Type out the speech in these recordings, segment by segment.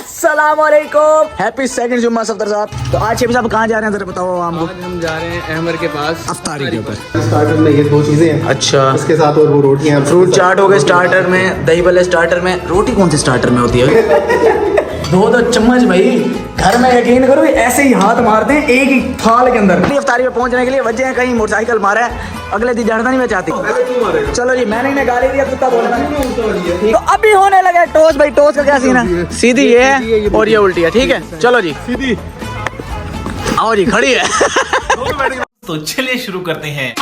अस्सलाम वालेकुम, happy second जुम्मा सफदर साहब। तो आज शेफ साहब कहाँ जा रहे हैं जरा बताओ हमको। आज हम जा रहे हैं अहमर के पास अफ्तारी के ऊपर। स्टार्टर में ये दो चीजें हैं। अच्छा, इसके साथ और वो रोटियां, फ्रूट चाट हो गए स्टार्टर में, दही भल्ले स्टार्टर में, रोटी कौन सी स्टार्टर में होती है? दो चम्मच भाई, घर में यकीन करो ऐसे ही हाथ मारते हैं एक ही थाल के अंदर। अफ्तारी में पहुंचने के लिए वजह है कहीं मोटरसाइकिल मारा है, अगले दिन जानना नहीं मैं चाहती। चलो जी, मैंने इन्हें गाली दिया, कुत्ता बोलना। तो अभी होने लगा टोस भाई। टोस का क्या सीन है? सीधी ये है और ये उल्टी है, ठीक है। चलो जी सीधी आओ जी, खड़ी है। तो चलिए शुरू करते हैं।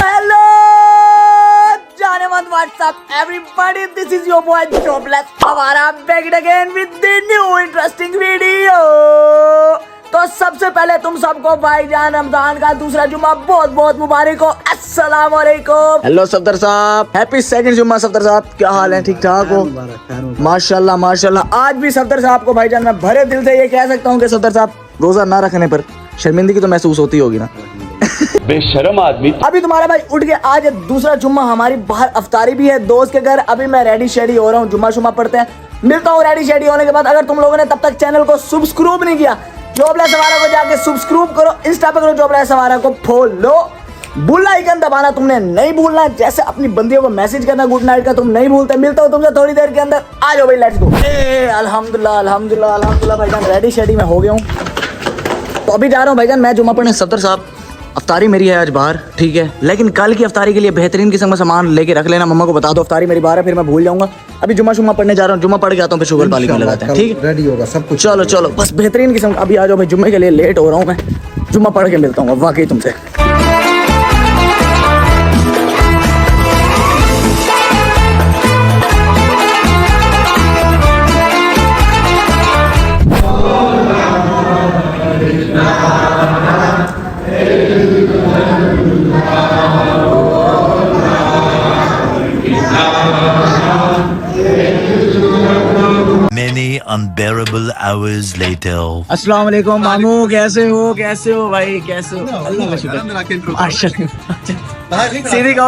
हेलो जानेमंद what's up everybody, this is your boy jobless, हमारा back again with the new interesting video. तो सबसे पहले तुम सबको भाईजान रमजान का दूसरा जुम्मा बहुत बहुत मुबारक हो। अस्सलाम वालेकुम। हेलो सफदर साहब, हैप्पी सेकंड जुम्मा सफदर साहब, क्या हाल है? ठीक ठाक हो? माशाल्लाह माशाल्लाह। आज भी सफदर साहब को भाईजान मैं भरे दिल से ये कह सकता हूँ कि सफदर साहब रोजा ना रखने पर शर्मिंदगी तो महसूस होती होगी ना। बेशरम आदमी। अभी तुम्हारा भाई उठ के आज दूसरा जुम्मा, हमारी बाहर अफ्तारी भी है दोस्त के घर। अभी मैं रेडी शेडी हो रहा हूँ, जुम्मा शुम्मा पढ़ते हैं, मिलता हूँ रेडी शेडी होने के बाद। अगर तुम लोगों ने तब तक चैनल को सब्सक्राइब नहीं किया, जॉबलेस सवारा को जाके सब्सक्राइब करो, इंस्टा पे करो जॉबलेस सवारा को फॉलो, बेल आइकन दबाना तुमने नहीं भूलना। जैसे अपनी बंदियों को मैसेज करना गुड नाइट का तुम नहीं भूलते। मिलता हूँ तुमसे थोड़ी देर के अंदर, आ जाओ भाई, लेट्स गो। अल्हम्दुलिल्लाह अल्हम्दुलिल्लाह अल्हम्दुलिल्लाह भाईजान, रेडी शेडी में हो गया हूँ। तो अभी जा रहा हूँ भाईजान मैं जुम्मा पढ़ने। सफदर साहब अफ्तारी मेरी है आज बाहर, ठीक है, लेकिन कल की अफ्तारी के लिए बेहतरीन किस्म का सामान लेके रख लेना। मम्मा को बता दो अफ्तारी मेरी बाहर है, फिर मैं भूल जाऊंगा। अभी जुम्मा शुम्मा पढ़ने जा रहा हूँ, जुम्मा पढ़ के आता हूँ, फिर शुगर पाली में लगाते हैं, ठीक है? रेडी होगा सब कुछ। चलो चलो बस बेहतरीन किस्म। अभी आ जाओ भाई, जुम्मे के लिए लेट हो रहा हूँ मैं, जुम्मा पढ़ के मिलता हूँ वाकई तुमसे। Many unbearable hours later. अस्सलाम वालेकुम मामू, कैसे हो? कैसे हो भाई, कैसे हो? अल्लाह का शुक्र माशाल्लाह।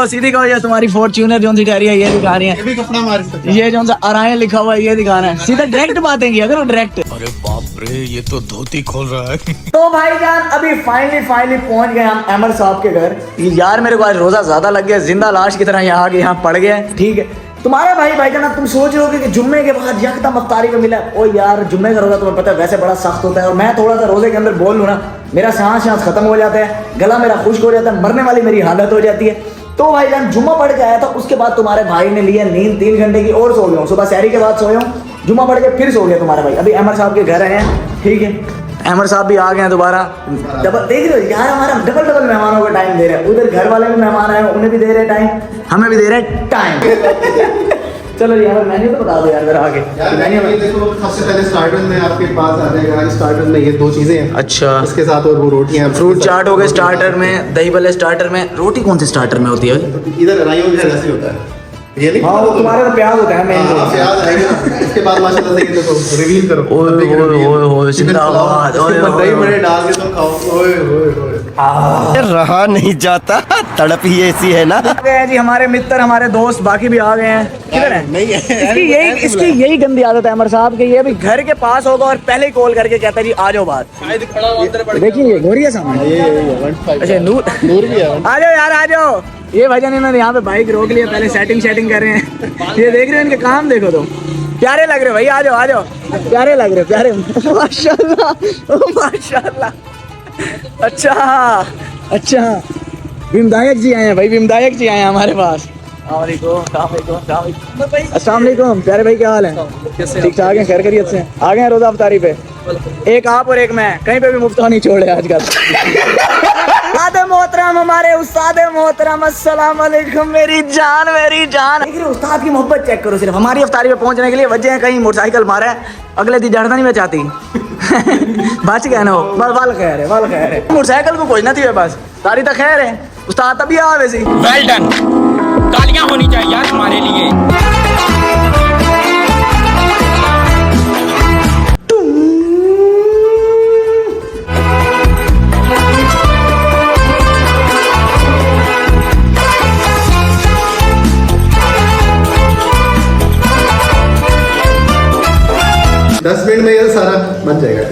सीधी कहो, ये तुम्हारी फॉर्च्यूनर जो सी ठहरी है ये दिखा रही है, भी कपड़ा मार सकते ये जो सा अराए लिखा हुआ है ये दिखाना है। सीधा डायरेक्ट बातें किया करो, डायरेक्ट। अरे बाप रे, ये तो धोती खोल रहा है। तो भाईजान अभी फाइनली पहुंच गए हम अहमद साहब के घर। यार मेरे को आज रोजा ज्यादा लग गया, जिंदा लाश की तरह यहाँ आके यहाँ पड़ गया, ठीक है। तुम्हारा भाई भाईजान, अब तुम सोच रहे हो कि जुम्मे के बाद यकदम अफ्तारी में मिला। ओ यार, जुम्मे का रोजा तुम्हें पता है वैसे बड़ा सख्त होता है, और मैं थोड़ा सा रोजे के अंदर बोल लूँ ना, मेरा सांस खत्म हो जाता है, गला मेरा खुश्क हो जाता है, मरने वाली मेरी हालत हो जाती है। तो भाईजान जुम्मा पढ़ के आया था, उसके बाद तुम्हारे भाई ने लिया नींद 3 घंटे की और सो गया हूँ। सुबह सहरी के बाद सोया हूँ, जुम्मा पढ़ के फिर सो गया तुम्हारे भाई। अभी अहमद साहब के घर आए हैं, ठीक है, अहमद साहब भी आ गए हैं दोबारा। डबल देख रहे हो यार, हमारा डबल मेहमानों को टाइम दे रहे हैं। उधर घर वाले भी मेहमान आए, उन्हें भी दे रहे टाइम, हमें भी दे रहे टाइम। चलो यार मेन्यू तो बता दो यार जरा आगे। हैं। देखो सबसे पहले स्टार्टर में आपके पास आ जाएगा। स्टार्टर में ये दो चीजें हैं। अच्छा, इसके साथ और वो रोटियां, फ्रूट चाट हो गए स्टार्टर में, दही भल्ले स्टार्टर में, रोटी कौन सी स्टार्टर में होती है? इधर राइयों के जैसे होता है ये नहीं। हाँ, वो तुम्हारे तो प्याज होता है मेन। प्याज आएगा, इसके बाद माशाल्लाह से ये देखो रिवील करो। ओए जिंदाबाद, दही बड़े डाल के तो खाओ। ओए रहा नहीं जाता, तड़प ही ऐसी है ना। आ गए हैं जी हमारे मित्र, हमारे दोस्त, बाकी भी आ गए हैं। किधर है? नहीं है इसकी यही गंदी आदत है अमर साहब की, ये भी घर के पास होगा और पहले ही कॉल करके कहता है जी आ जाओ बात। देखिए घोरी है सामने। अच्छा नूर भी है। आ जाओ यार, आ जाओ। ये भाईजान इन्होंने यहाँ पे बाइक रोक लिया, पहले सेटिंग कर रहे हैं। ये देख रहे हो इनके काम, देखो तुम, प्यारे लग रहे हो भाई, आ जाओ, प्यारे लग रहे हो, प्यारे। माशाल्लाह। अच्छा विमदायक जी आए हैं भाई, विमदायक जी आए हैं हमारे पास। अस्सलाम वालेकुम प्यारे भाई, क्या हाल है? ठीक ठाक है, खैर खैरियत से? आ गए हैं रोजा अफ्तारी पे, एक आप और एक मैं, कहीं पे भी मुफ्त नहीं छोड़े आजकल। उस्ताद मोहतरम, हमारे उस्ताद मोहतरम, अस्सलाम वालेकुम मेरी जान। देख रहे हो उस्ताद की मोहब्बत चेक करो। सिर्फ हमारी अफ्तारी पे पहुंचने के लिए वजह है कहीं मोटरसाइकिल मारा है, अगले दिन जानना नहीं मैं चाहती। बच गया ना, वाल खैर है। मोटरसाइकिल को खोजना थी बस, सारी तो खैर है। उस्ताद तभी आ वैसे। वेल डन, तालियां होनी चाहिए यार तुम्हारे लिए। 10 मिनट में ये सारा बन जाएगा।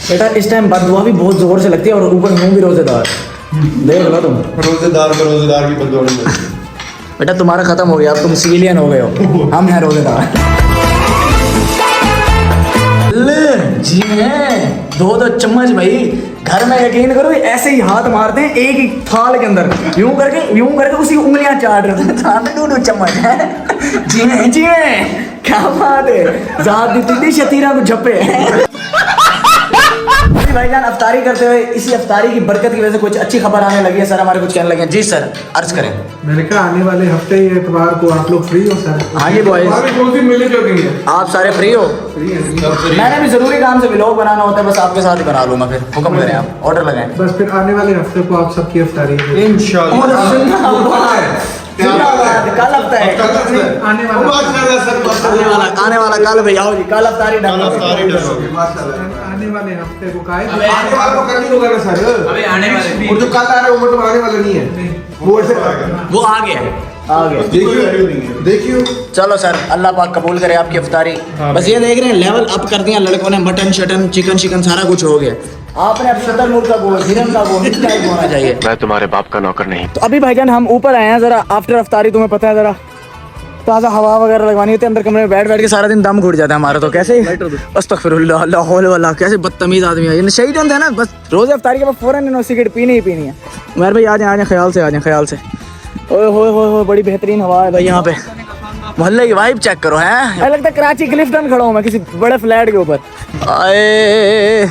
बेटा इस टाइम बददुआ भी बहुत जोर से लगती है और ऊपर मुंह भी रोजेदार। देख लो तुम रोजेदार की बददुआ नहीं लगती। बेटा तुम्हारा खत्म हो गया, अब तुम सिविलियन हो गए हो, हम हैं रोजेदार। ले जी हैं 2-2 चम्मच भाई, घर में यकीन करो ऐसे ही हाथ मारते हैं एक ही थाल के अंदर, यूं करके उसी उंगलियां चाट रहे थे, साथ में 2-2 चम्मच है। जी हैं क्या बात है, जात दी तिल्ली शतीरा को झप्पे। भाईजान अफ्तारी करते हुए इसी अफ्तारी की बरकत की वजह से कुछ अच्छी खबर आने लगी है। सर हमारे कुछ कहने लगे हैं। जी सर अर्ज करें। मैंने कहा आने वाले हफ्ते एतवार को आप लोग फ्री हो सर? हाँ जी बॉयज, आप सारे फ्री हो? मैंने भी जरूरी काम से व्लॉग बनाना होता है, बस आपके साथ ही बना लूंगा। फिर हुक्म करें, आप ऑर्डर लगाएं। बस फिर आने वाले हफ्ते को आप सबकी अफ्तारी कल हफ्ता है, आने वाला कल भैया हो जी, कल अफ्तारी डन। आने वाले हफ्ते को जो कल आ रहे वो तो आने वाले नहीं है, वो आ गया। देखियो। चलो सर अल्लाह पाक कबूल करे आपकी अफ्तारी। बस ये देख रहे हैं लेवल अप कर दिया लड़कों ने, मटन शटन चिकन सारा कुछ हो गया। आपने अब शतरमुर्ग का गोश्त, हिरन का गोश्त, इस टाइप होना चाहिए। मैं तुम्हारे बाप का नौकर नहीं। तो अभी भाईजान हम ऊपर आए हैं जरा आफ्टर अफ्तारी, तुम्हें पता है जरा ताज़ा हवा वगैरह लगवानी होती है, अंदर कमरे में बैठ के सारा दिन दम घुट जाता है हमारा। तो कैसे अस्तगफिरुल्लाह ला हौल वला, कैसे बदतमीज आदमी है ये, शहीद होते हैं ना। बस रोज़े अफ्तारी के बाद फौरन इन्होंने सिगरेट पीनी ही पीनी है। मेरे भाई आ जाए ख्याल से, आ जाए ख्याल से। ओए होए बड़ी बेहतरीन हवा है भाई यहाँ पे, मोहल्ले की वाइब चेक करो है। ऐसा लगता है कराची क्लिफ्टन खड़ा हूँ मैं किसी बड़े फ्लैट के ऊपर। आए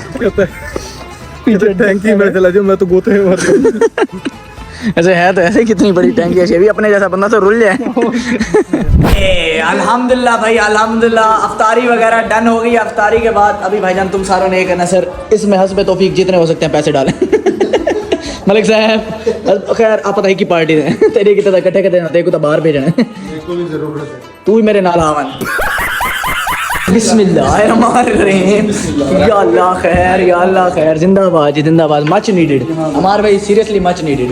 टैंकी में चला जाऊँ मैं तो गोते में ऐसे है तो ऐसे कितनी बड़ी टैंकी है, भी अपने जैसा बंदा तो रुल जाए। अल्हम्दुलिल्लाह भाई अल्हम्दुलिल्लाह, अफ्तारी वगैरह डन हो गई। अफ्तारी के बाद अभी भाईजान तुम सारों ने ये करना सर, इसमें हस्ब तौफीक जितने हो सकते हैं पैसे डालें। मलिक साहब खैर आप पता ही की पार्टी है तेरी की तरह इकट्ठे के देना, तेरे को तो बाहर भेजना है, तू ही मेरे नाल आवन। बिस्मिल्लाहिर्रहमानिर्रहीम, या अल्लाह खैर, जिंदाबाद जी जिंदाबाद, मच नीडेड हमारे भाई, सीरियसली मच नीडेड।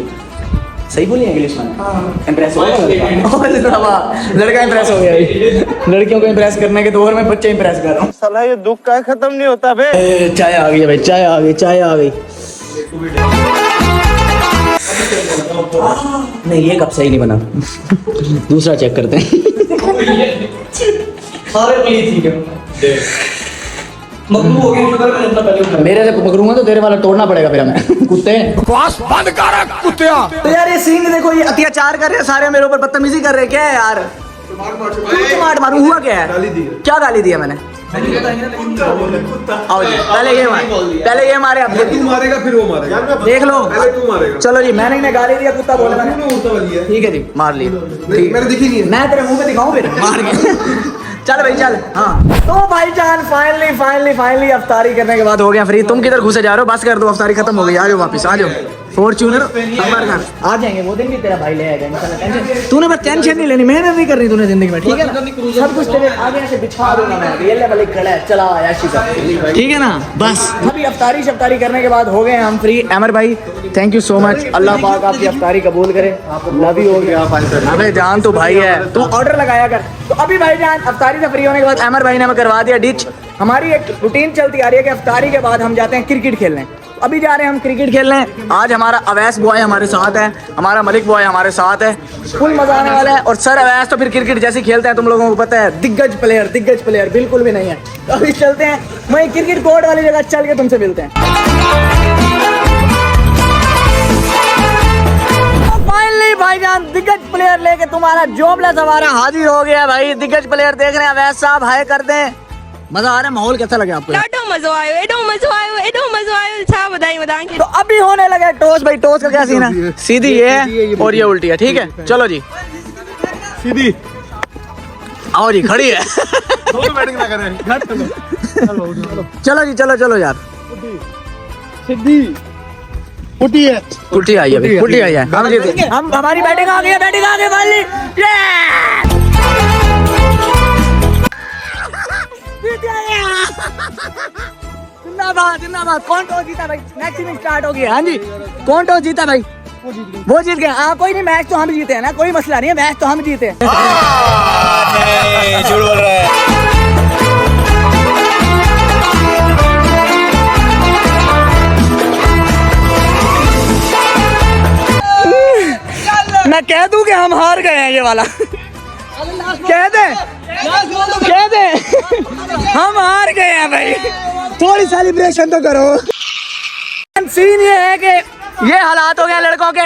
सही बोली इंग्लिश में, इम्प्रेस हो गया लड़का, इम्प्रेस हो गया। लड़कियों को इम्प्रेस करने के दौर में बच्चे इम्प्रेस कर रहा हूँ। साला ये दुख का खत्म नहीं होता बे। चाय आ गई भाई, चाय आ गई। नहीं ये कब सही नहीं बना, दूसरा चेक करते हैं। मेरे से पकड़ूंगा तो तेरे वाला तोड़ना पड़ेगा फिर हमें। कुत्ते बंद कर कुत्ते। तो यार ये सीन देखो, ये अत्याचार कर रहे हैं सारे मेरे ऊपर, बदतमीजी कर रहे हैं, क्या है यार? मार मारू हुआ क्या है? क्या गाली दिया मैंने? आओ जी पहले ये मारे, अब तू मारेगा फिर वो मारेगा, देख लो। पहले तू मारेगा। चलो जी मैंने इन्हें गाली दिया, कुत्ता बोला मैंने, ठीक है जी मार ली, मैंने दिखी नहीं है, मैं तेरे मुंह पे दिखाऊं फिर मार के। चल भाई चल। हाँ तो भाईजान फाइनली अफ्तारी करने के बाद हो गया फ्री। तुम किधर घुसे जा रहे हो? बस कर दो, अफ्तारी खत्म हो गई, आ जाओ वापस, आ जाओो। फॉर्च्यूनर आ जाएंगे, वो दिन भी तेरा भाई ले आएगा, टेंशन तूने बस टेंशन नहीं लेनी, मेहनत नहीं करनी तूने जिंदगी में, ठीक है ना? सब कुछ तेरे आगे से बिछा दूंगा मैं, ये ले वाले खड़ा है, चला याशी का, ठीक है ना? बस अभी अफ्तारी शफ्तारी करने के बाद हो गए हम फ्री। अमर भाई थैंक यू सो मच, अल्लाह पाक आपकी अफ्तारी कबूल करे, लव यू हो गया। अबे जान तो भाई है, तू ऑर्डर लगाया कर। तो अभी भाई जान अफ्तारी से फ्री होने के बाद अमर भाई ने हमें करवा दिया डिच। हमारी एक रूटीन चलती आ रही है कि अफ्तारी के बाद हम जाते हैं क्रिकेट खेलने। अभी जा रहे हैं हम क्रिकेट खेलने। आज हमारा अवैस बॉय हमारे साथ है, हमारा मलिक बॉय हमारे साथ है, फुल मजा आने वाला है। और सर अवैस तो फिर क्रिकेट जैसे खेलते हैं, तुम लोगों को पता है, दिग्गज प्लेयर बिल्कुल भी नहीं है। तो अभी चलते हैं वहीं क्रिकेट कोर्ट वाली जगह, चल के तुमसे मिलते हैं। फाइनली भाईजान दिग्गज प्लेयर लेके तुम्हारा जॉबलेस हमारा हाजिर हो गया भाई। दिग्गज प्लेयर देख रहे हैं, अवैस साहब हाय कर दें। मजा आ रहा है, माहौल कैसा लगे आपको? तो अभी होने लगे टॉस भाई। टॉस का क्या सीन है? सीधी ये है और ये उल्टी है, ठीक है? चलो जी सीधी आओ जी, खड़ी है। दोनों बैटिंग ना करें, चलो यार, सीधी उठी है, उल्टी आई है, उल्टी आई है। हम जीते, हम हमारी बैटिंग आ गई है, बैटिंग आ गई वाली। जिंदाबाद। कौन टॉस जीता भाई? नेक्स्ट इनिंग स्टार्ट हो गया। हाँ जी कौन टॉस जीता भाई? वो जीत गया। हाँ कोई नहीं, मैच तो हम जीते हैं ना, कोई मसला नहीं है, मैच तो हम जीते हैं। है झूठ बोल रहा है। मैं कह दूं कि हम हार गए हैं ये वाला, कह दे हम हार गए हैं भाई, थोड़ी सेलिब्रेशन तो करो। सीन ये है कि ये हालात हो गए लड़कों के।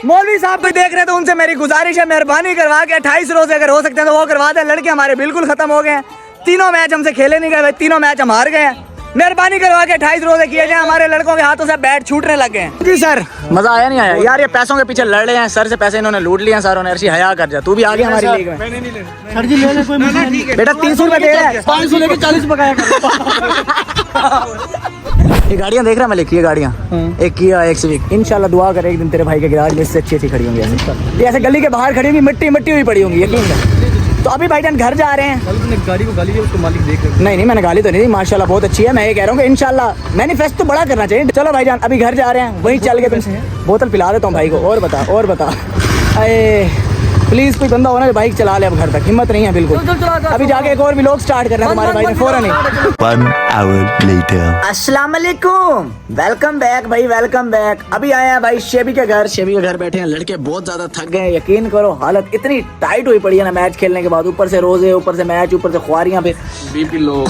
मौलवी साहब को देख रहे तो उनसे मेरी गुजारिश है, मेहरबानी करवा के 28 रोजे अगर हो सकते हैं तो वो करवा दें। लड़के हमारे बिल्कुल खत्म हो गए हैं, तीनों मैच हमसे खेले नहीं गए भाई, तीनों मैच हम हार गए हैं। मेहरबानी करवा के 28 रोजे किए जाए, हमारे लड़कों के हाथों से बैट छूटने लग गए हैं। जी सर, मजा आया नहीं आया यार? ये पैसों के पीछे लड़ रहे हैं, सर से पैसे इन्होंने लूट लिए हैं सारों ने। अर्शी हया कर जा, तू भी आ गया हमारी लीग में। सर जी ले ले, कोई मसला नहीं। बेटा 300 रुपए दे रहा है, 500 लेके 40 बकाया कर। ये गाड़ियाँ देख रहा मैं लिखी है गाड़ियाँ, एक किया एक सिविक। इंशाल्लाह दुआ कर एक दिन तेरे भाई के गैराज में इससे अच्छी अच्छी खड़ी होंगी ऐसे। ये ऐसे गली के बाहर खड़ी होंगी, मिट्टी मिट्टी हुई पड़ी होंगी, यकीन है। तो अभी भाईजान घर जा रहे हैं। गाड़ी को गाली दी, उसको मालिक देख रहे। नहीं मैं गाली तो नहीं दी, माशाल्लाह बहुत अच्छी है। मैं ये कह रहा हूँ कि इंशाल्लाह मैनिफेस्ट तो बड़ा करना चाहिए। चलो भाईजान अभी घर जा रहे हैं, वहीं चल के तुमसे बोतल पिला देता हूँ भाई को। और बता अरे प्लीज कोई बंदा हो ना जो बाइक चला ले अब घर तक। हिम्मत नहीं है बिल्कुल। अभी जाके एक और व्लॉग स्टार्ट करना है तुम्हारे भाई ने फौरन ही। 1 hour later. अस्सलाम वालेकुम, वेलकम बैक भाई, वेलकम बैक। अभी आए हैं भाई शेबी के घर। शेबी के घर बैठे हैं, लड़के बहुत ज्यादा थक गए हैं, यकीन करो हालत इतनी टाइट हुई पड़ी है ना मैच खेलने के बाद। ऊपर से रोजे, ऊपर से मैच, ऊपर से ख्वारियां, फिर बीपी लो।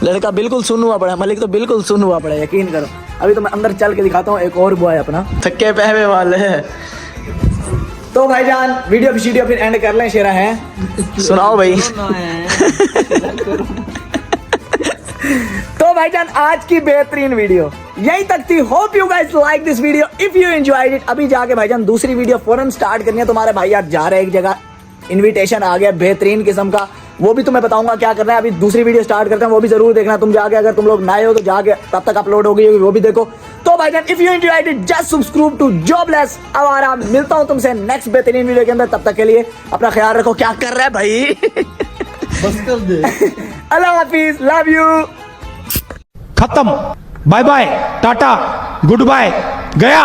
लड़का बिल्कुल सुन हुआ पड़ा है, मलिक तो बिल्कुल सुन हुआ पड़ा है, यकीन करो। अभी तो मैं अंदर चल के दिखाता हूँ एक और बॉय अपना, थक्के पहवे वाले है। तो भाईजान वीडियो फिर एंड कर लें, शेरा है सुनाओ भाई। तो भाईजान आज की बेहतरीन वीडियो यही तक थी। Hope you guys like this video, if you enjoyed it. अभी जाके भाईजान दूसरी वीडियो फौरन स्टार्ट करनी है। तुम्हारे भाई आज जा रहे हैं एक जगह, इनविटेशन आ गया बेहतरीन किस्म का, वो भी तुम्हें बताऊंगा क्या करना है। अभी दूसरी वीडियो स्टार्ट करते हैं, वो भी जरूर देखना तुम जाके। अगर तुम लोग नए हो तो जाके तब तक अपलोड हो गई होगी, वो भी देखो। तो भाईजान if you enjoyed it just subscribe to Jobless Awara. मिलता हूं तुमसे नेक्स्ट बेहतरीन वीडियो के अंदर, तब तक के लिए अपना ख्याल रखो। क्या कर रहा है भाई? बस कर दे। अल्लाह हाफिज, लव यू। खत्म, bye bye, tata, good bye, गया।